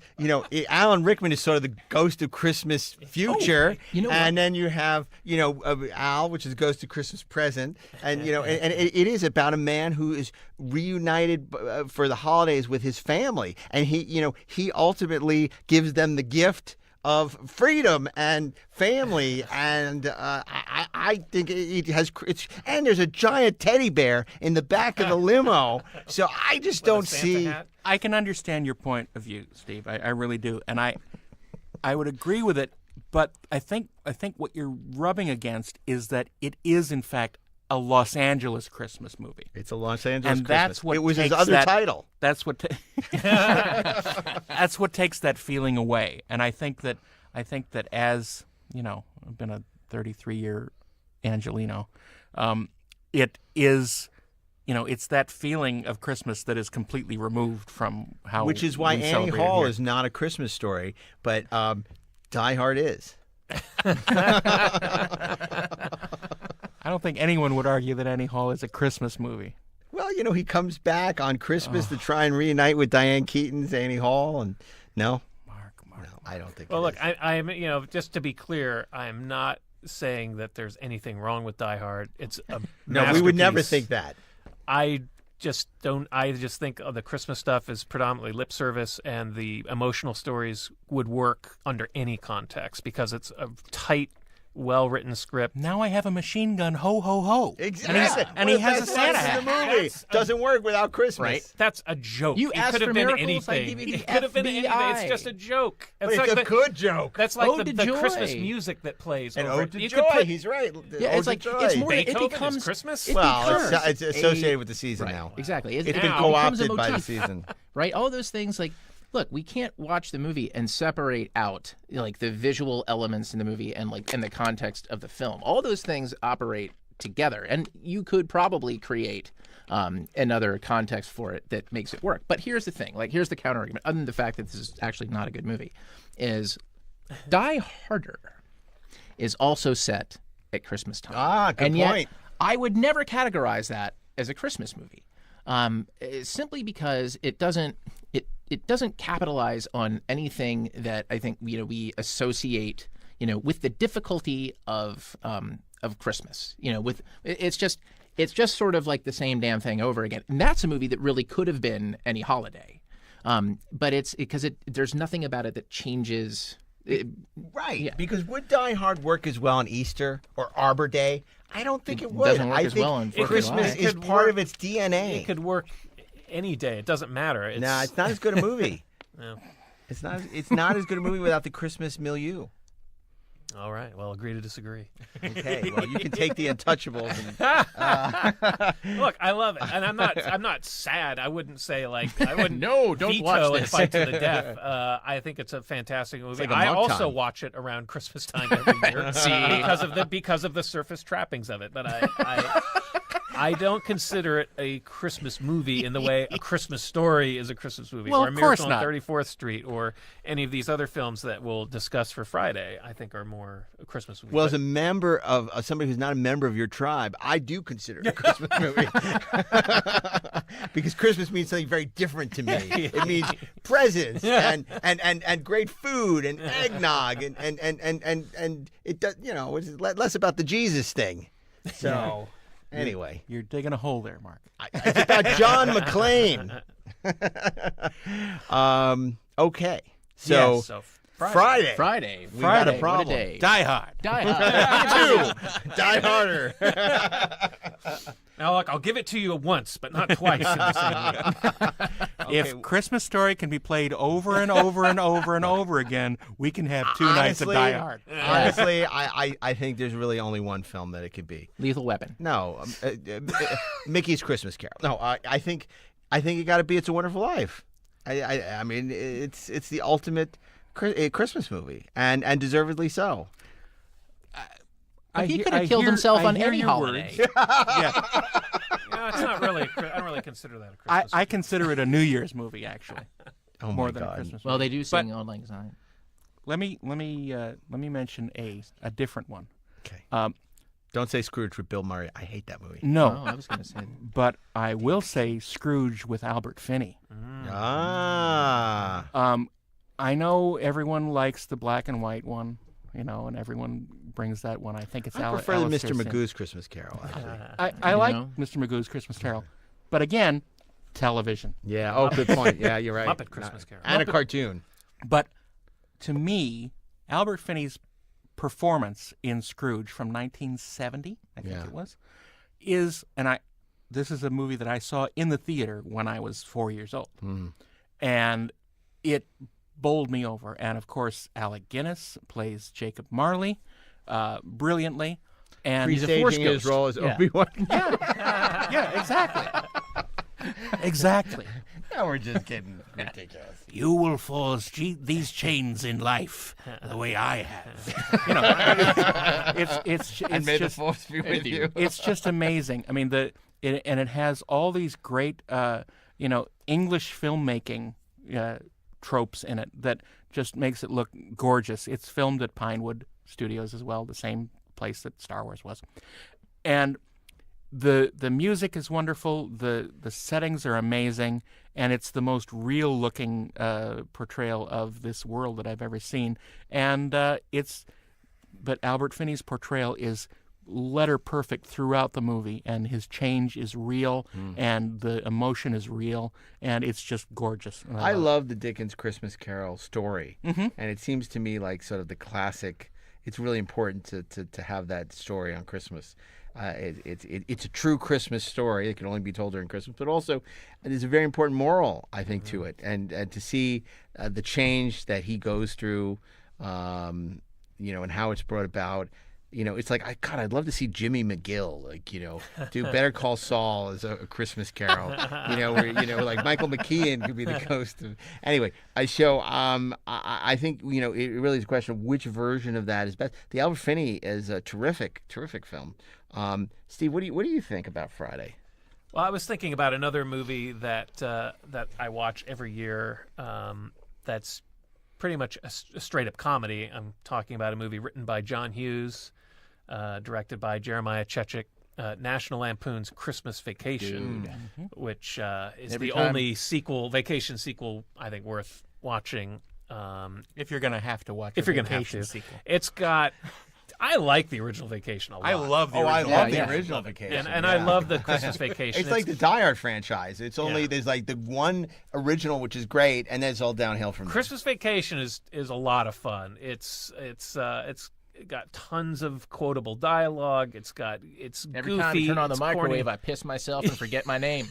Alan Rickman is sort of the ghost of Christmas future, and then you have, Al, which is Ghost of Christmas Present, and and it is about a man who is reunited for the holidays with his family, and he ultimately gives them the gift of freedom and family, and I think and there's a giant teddy bear in the back of the limo, so I just don't see. I can understand your point of view, Steve. I really do, and I would agree with it. But I think what you're rubbing against is that it is in fact a Los Angeles Christmas movie. It's a Los Angeles and Christmas. That's what it was his other title. That's what that's what takes that feeling away. And I think that as I've been a 33-year Angelino, it is. It's that feeling of Christmas that is completely removed from how. Which is why Annie Hall is not a Christmas story, but Die Hard is. I don't think anyone would argue that Annie Hall is a Christmas movie. Well, he comes back on Christmas to try and reunite with Diane Keaton's Annie Hall, and no, no, I don't think. Well, look, I am, just to be clear, I am not saying that there's anything wrong with Die Hard. It's a no, we would never think that. I just don't. I just think the Christmas stuff is predominantly lip service, and the emotional stories would work under any context because it's a tight well-written script. Now I have a machine gun, ho, ho, ho. Exactly. And he has a Santa hat. In the movie. Doesn't work without Christmas. Right. That's a joke. You it asked could have for been miracles, I anything. give you the It could have been anything. FBI. It's just a joke. But it's a good joke. That's like Ode to the joy. Christmas music that plays. And over Ode it. to You Joy. could put- He's right. Yeah, Ode it's to like Joy. it's more. Beethoven It becomes is Christmas. It Well, becomes it's associated a- with the season right, now. Exactly. It's It been becomes a co-opted by the motif. season. Right? All those things like, look, we can't watch the movie and separate out like the visual elements in the movie and like in the context of the film. All those things operate together, and you could probably create another context for it that makes it work. But here's the thing, like here's the counter argument, other than the fact that this is actually not a good movie, is Die Harder is also set at Christmas time. Ah, good and yet, point. I would never categorize that as a Christmas movie, simply because it doesn't capitalize on anything that I think we associate with the difficulty of Christmas. With it's just sort of like the same damn thing over again. And that's a movie that really could have been any holiday, but it's because there's nothing about it that changes. Right. Yeah. Because would Die Hard work as well on Easter or Arbor Day? I don't think it would. doesn't work I as think well on 4th of Christmas July. is part of its DNA. It could work any day. It doesn't matter. It's not as good a movie. No. It's not as good a movie without the Christmas milieu. All right. Well, agree to disagree. Okay. Well, you can take the Untouchables. And, Look, I love it, and I'm not sad. I wouldn't say like I wouldn't No, don't veto watch and this. fight to the death. I think it's a fantastic movie. like a I monk also time. watch it around Christmas time every year because of the surface trappings of it. But I don't consider it a Christmas movie in the way A Christmas Story is a Christmas movie, Well, or A of course Miracle on not. 34th Street, or any of these other films that we'll discuss for Friday. I think are more a Christmas movie. well, But- as a member of somebody who's not a member of your tribe, I do consider it a Christmas movie because Christmas means something very different to me. It means presents and great food and eggnog and it does it's less about the Jesus thing. So anyway, You're digging a hole there, Mark. it's about John McClane. Okay, so. so Friday. Friday. We got a What problem. day. Die Hard. Die Hard. Die Harder. Now, look, I'll give it to you once, but not twice in the same week. If Christmas Story can be played over and over and over and over again, we can have two nights of Die Hard. Honestly, I think there's really only one film that it could be. Lethal Weapon. No, Mickey's Christmas Carol. No, I think it got to be It's a Wonderful Life. I mean, it's the ultimate Christmas movie, and deservedly so. He could have killed himself on any holiday. Yeah, No, it's not really. I don't really consider that a Christmas I consider it a New Year's movie, actually, Oh more my than a God. Christmas Well, movie. they do sing "Auld Lang Syne." Let me mention a different one. Okay. Don't say Scrooge with Bill Murray. I hate that movie. No, Oh, I was going to say that. but I will say Scrooge with Albert Finney. Ah. I know everyone likes the black and white one, and everyone brings that one. I think it's I Al- prefer the Alistair Mr. Sim. Magoo's Christmas Carol. Actually. I like know? Mr. Magoo's Christmas Carol, but again, television. Yeah. Oh, good point. Yeah, you're right. Muppet Christmas Carol. And a cartoon. But to me, Albert Finney's performance in Scrooge from 1970, I think Yeah. it was, this is a movie that I saw in the theater when I was 4 years old, and it bowled me over. And of course, Alec Guinness plays Jacob Marley brilliantly, and He's a Force Staging his ghost. role as Yeah. Obi-Wan. yeah, exactly, exactly. Now we're just getting ridiculous. You will force these chains in life the way I have. It's And may the just force be with you. it's just amazing. I mean, it has all these great English filmmaking tropes in it that just makes it look gorgeous. It's filmed at Pinewood Studios as well, the same place that Star Wars was, and the music is wonderful. The settings are amazing, and it's the most real looking portrayal of this world that I've ever seen. And but Albert Finney's portrayal is letter perfect throughout the movie, and his change is real, and the emotion is real, and it's just gorgeous. I love the Dickens Christmas Carol story, and it seems to me like sort of the classic it's really important to have that story on Christmas. It's a true Christmas story. It can only be told during Christmas, but also there's a very important moral, I think, to it, and to see the change that he goes through, and how it's brought about. It's like I'd love to see Jimmy McGill, do Better Call Saul as a Christmas Carol, where like Michael McKean could be the ghost of. Anyway, I think it really is a question of which version of that is best. The Albert Finney is a terrific film. Steve, what do you think about Friday? Well, I was thinking about another movie that I watch every year. That's pretty much a straight up comedy. I'm talking about a movie written by John Hughes. Directed by Jeremiah Chechik, National Lampoon's Christmas Vacation, which is the only vacation sequel I think worth watching. If you're going to have to watch Vacation sequel. It's got... I like the original Vacation a lot. I love the original. I love the original Vacation. And I love the Christmas Vacation. It's like the Die Hard franchise. It's only there's like the one original which is great, and then it's all downhill from there. Christmas Vacation is a lot of fun. It's got tons of quotable dialogue. It's Every goofy. time I turn on the microwave, corny. I piss myself and forget my name.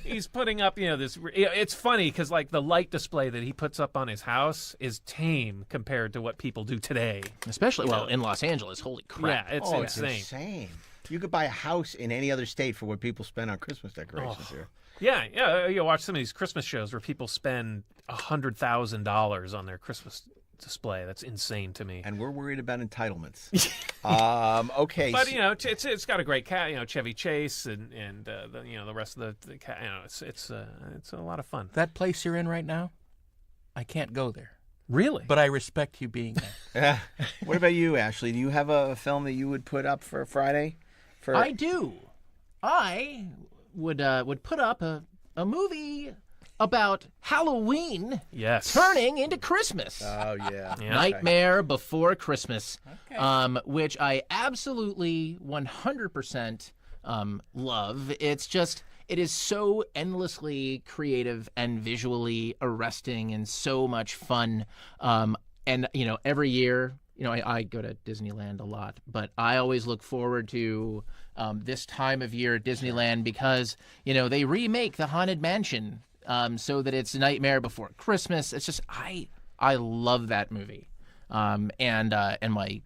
He's putting up, this. It's funny because like the light display that he puts up on his house is tame compared to what people do today. Especially in Los Angeles. Holy crap! Yeah, it's It's insane. insane. You could buy a house in any other state for what people spend on Christmas decorations here. Yeah. You watch some of these Christmas shows where people spend $100,000 on their Christmas display. That's insane to me. And we're worried about entitlements. Okay, But it's got a great cat. Chevy Chase and the rest of the cat. It's a lot of fun. That place you're in right now, I can't go there. Really? But I respect you being there. What about you, Ashley? Do you have a film that you would put up for Friday? I do. I would put up a movie about Halloween turning into Christmas. Oh, yeah. Nightmare Before Christmas, which I absolutely 100% love. It is so endlessly creative and visually arresting and so much fun. And, every year, I go to Disneyland a lot, but I always look forward to this time of year at Disneyland because, they remake the Haunted Mansion so that it's Nightmare Before Christmas. It's just I love that movie, and my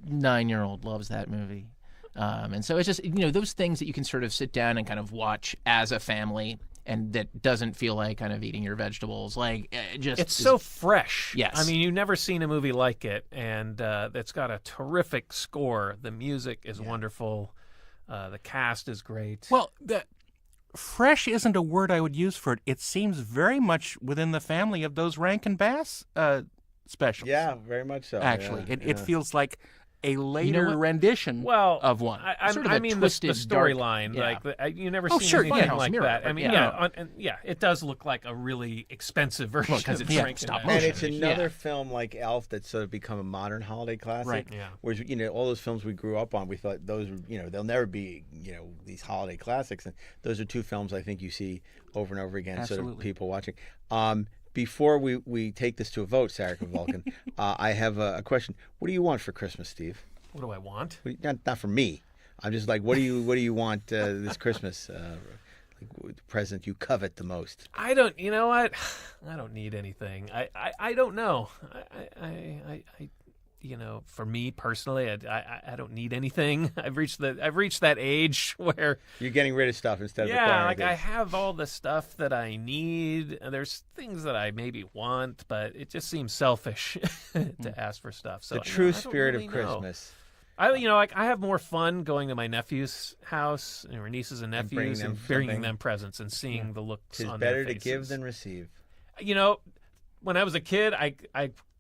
9-year-old loves that movie, and so it's just those things that you can sort of sit down and kind of watch as a family, and that doesn't feel like kind of eating your vegetables. It's so fresh. Yes, I mean you've never seen a movie like it, and it's got a terrific score. The music is wonderful. The cast is great. Well, fresh isn't a word I would use for it. It seems very much within the family of those Rankin Bass specials. Yeah, very much so. Actually, yeah, it feels like a later rendition of one. I mean the storyline, you never seen anything like that. I mean, it does look like a really expensive version because it's stop and motion. it's another film like Elf that's sort of become a modern holiday classic. Right. Yeah. Whereas all those films we grew up on, we thought those they'll never be these holiday classics, and those are two films I think you see over and over again. Absolutely. Sort of people watching. Before we take this to a vote, Sarah Vulcan, I have a question. What do you want for Christmas, Steve? What do I want? Not for me. I'm just like, what do you want this Christmas? Present you covet the most? I don't. You know what? I don't need anything. I don't know. I for me personally, I don't need anything. I've reached that age where you're getting rid of stuff instead of acquiring things. I have all the stuff that I need. There's things that I maybe want, but it just seems selfish to ask for stuff. So the true spirit really of Christmas. I have more fun going to my nephew's house or nieces and nephews and bringing them presents and seeing the looks on their faces. It's better to give than receive. When I was a kid,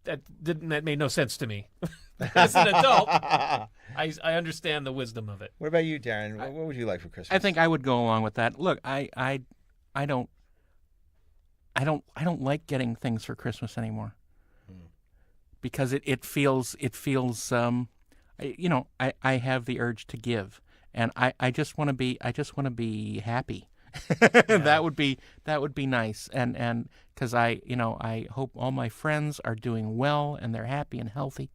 that made no sense to me. As an adult, I understand the wisdom of it. What about you, Daren? What would you like for Christmas? I think I would go along with that. Look, I don't like getting things for Christmas anymore because it feels I have the urge to give, and I just want to be happy. That would be nice, and because I hope all my friends are doing well and they're happy and healthy,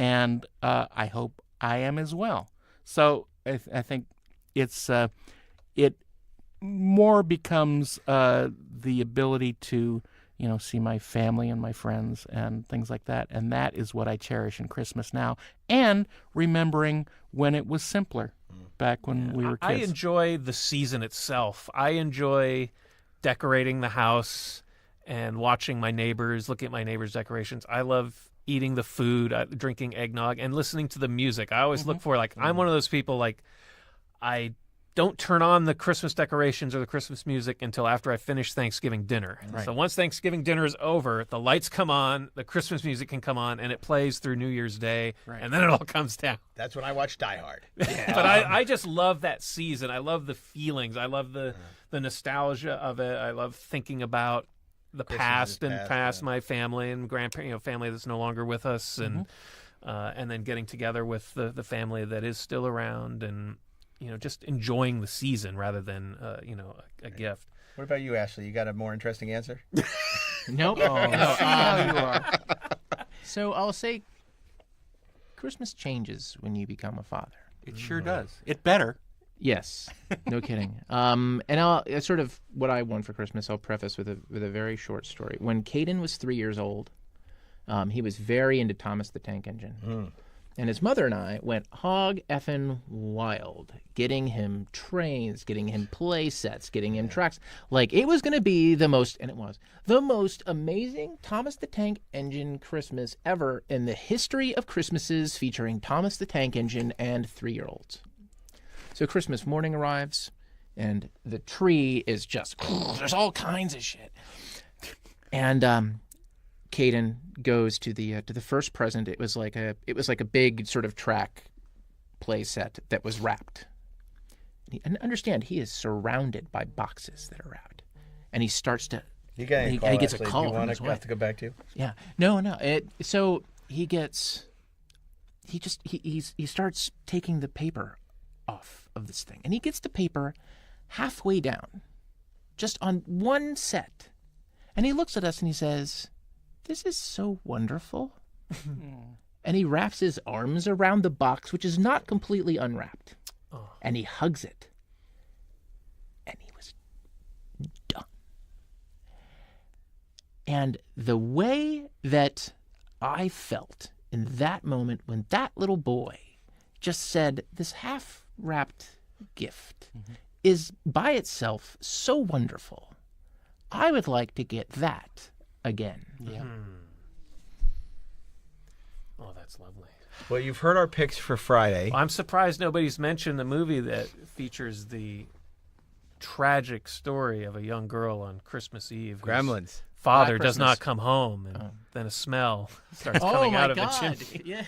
and I hope I am as well. So I think it more becomes the ability to see my family and my friends and things like that, and that is what I cherish in Christmas now, and remembering when it was simpler back when we were kids. I enjoy the season itself. I enjoy decorating the house and watching my neighbors, looking at my neighbors' decorations. I love eating the food, drinking eggnog, and listening to the music. I always look for, I'm one of those people, I don't turn on the Christmas decorations or the Christmas music until after I finish Thanksgiving dinner. Right. So once Thanksgiving dinner is over, the lights come on, the Christmas music can come on, and it plays through New Year's Day, and then it all comes down. That's when I watch Die Hard. But I just love that season. I love the feelings. I love the nostalgia of it. I love thinking about the past my family and grandparents, family that's no longer with us, and then getting together with the family that is still around, and just enjoying the season rather than a gift. What about you, Ashley? You got a more interesting answer? Nope. No, you are. So I'll say Christmas changes when you become a father. It sure does. It better. Yes, no kidding. And I'll sort of what I want for Christmas. I'll preface with a very short story. When Caden was 3 years old, he was very into Thomas the Tank Engine, and his mother and I went hog effing wild, getting him trains, getting him play sets, getting him tracks. It was going to be the most amazing Thomas the Tank Engine Christmas ever in the history of Christmases featuring Thomas the Tank Engine and 3-year-olds. So Christmas morning arrives, and the tree is just there's all kinds of shit. And Caden goes to the first present. It was like a big sort of track play set that was wrapped. And understand, he is surrounded by boxes that are wrapped, and he starts to. He gets a call. Do you want to have to go back to? Yeah, no. So he gets. He starts taking the paper off of this thing, and he gets the paper halfway down, just on one set, and he looks at us and he says, "This is so wonderful." And he wraps his arms around the box, which is not completely unwrapped, and he hugs it, and he was done. And the way that I felt in that moment when that little boy just said, "This half-wrapped gift is by itself so wonderful. I would like to get that again." Yeah. Oh, that's lovely. Well, you've heard our picks for Friday. Well, I'm surprised nobody's mentioned the movie that features the tragic story of a young girl on Christmas Eve. Gremlins. Father Black does not Christmas. come home, and then a smell starts coming out of the chimney. Yeah.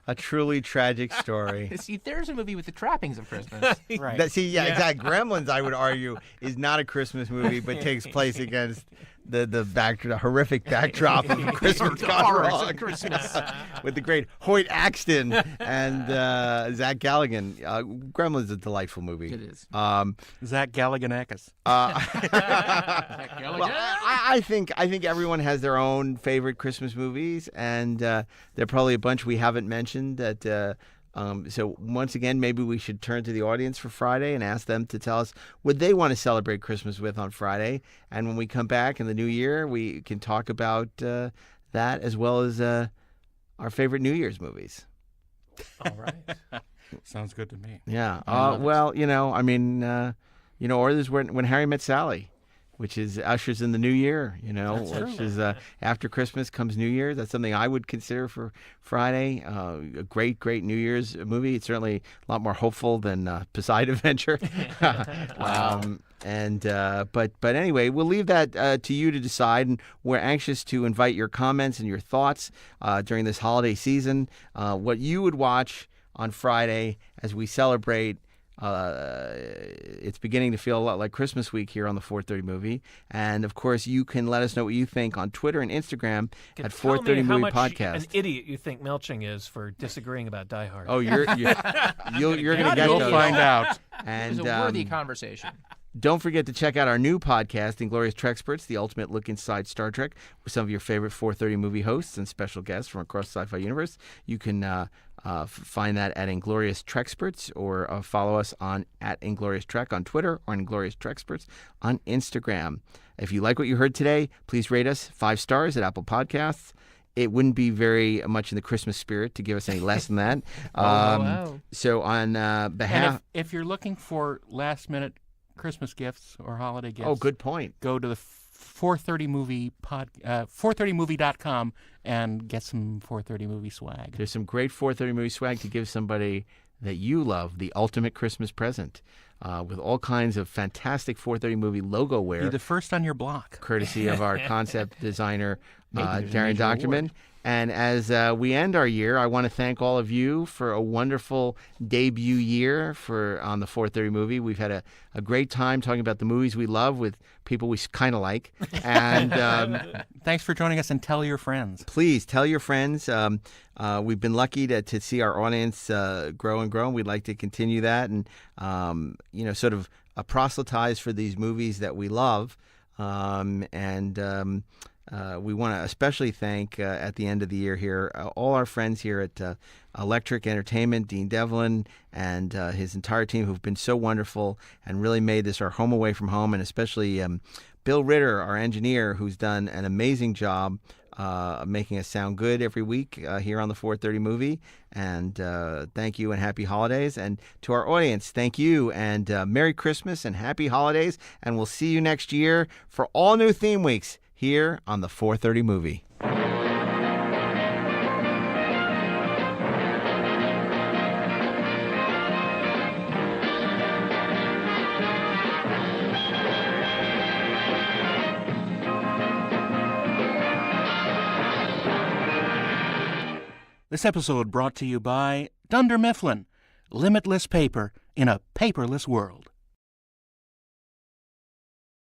A truly tragic story. See, there's a movie with the trappings of Christmas. Right. Exactly. Gremlins, I would argue, is not a Christmas movie, but takes place against the horrific backdrop of Christmas Gone Wrong. Christmas. With the great Hoyt Axton and Zach Galligan. Gremlins is a delightful movie. It is. Zach Galiganakis. Well, I think everyone has their own favorite Christmas movies, and there are probably a bunch we haven't mentioned that. So once again, maybe we should turn to the audience for Friday and ask them to tell us what they want to celebrate Christmas with on Friday. And when we come back in the new year, we can talk about that as well as our favorite New Year's movies. All right. Sounds good to me. Yeah. Well, or there's when Harry Met Sally, which is ushers in the new year, which is after Christmas comes New Year. That's something I would consider for Friday. A great New Year's movie. It's certainly a lot more hopeful than Poseidon Adventure. Wow. But anyway, we'll leave that to you to decide, and we're anxious to invite your comments and your thoughts during this holiday season. What you would watch on Friday as we celebrate. It's beginning to feel a lot like Christmas week here on the 430 Movie. And, of course, you can let us know what you think on Twitter and Instagram at 430 Movie how much Podcast. an idiot you think Melching is for disagreeing about Die Hard. Oh, you're going to get You'll those. find out. It And was a worthy conversation. Don't forget to check out our new podcast, Inglorious Treksperts, the ultimate look inside Star Trek, with some of your favorite 430 movie hosts and special guests from across the sci-fi universe. You can find that at Inglorious Treksperts, or follow us on at Inglorious Trek on Twitter, or Inglorious Treksperts on Instagram. If you like what you heard today, please rate us 5 stars at Apple Podcasts. It wouldn't be very much in the Christmas spirit to give us any less than that. Wow. So on behalf... And if you're looking for last-minute Christmas gifts or holiday gifts, Oh, good point. go to the 430movie.com and get some 430 movie swag. There's some great 430 movie swag to give somebody that you love, the ultimate Christmas present, with all kinds of fantastic 430 movie logo wear. Be the first on your block. Courtesy of our concept designer, Maybe there's a Daren major Dochterman. award. And as we end our year, I want to thank all of you for a wonderful debut year on the 430 movie. We've had a great time talking about the movies we love with people we kind of like. And Thanks for joining us, and tell your friends. please tell your friends. We've been lucky to see our audience grow and grow, and we'd like to continue that and, sort of proselytize for these movies that we love. We want to especially thank, at the end of the year here, all our friends here at Electric Entertainment, Dean Devlin and his entire team, who've been so wonderful and really made this our home away from home, and especially Bill Ritter, our engineer, who's done an amazing job making us sound good every week here on the 430 movie. And thank you and happy holidays. And to our audience, thank you and Merry Christmas and happy holidays. And we'll see you next year for all new theme weeks here on the 430 movie. This episode brought to you by Dunder Mifflin, limitless paper in a paperless world.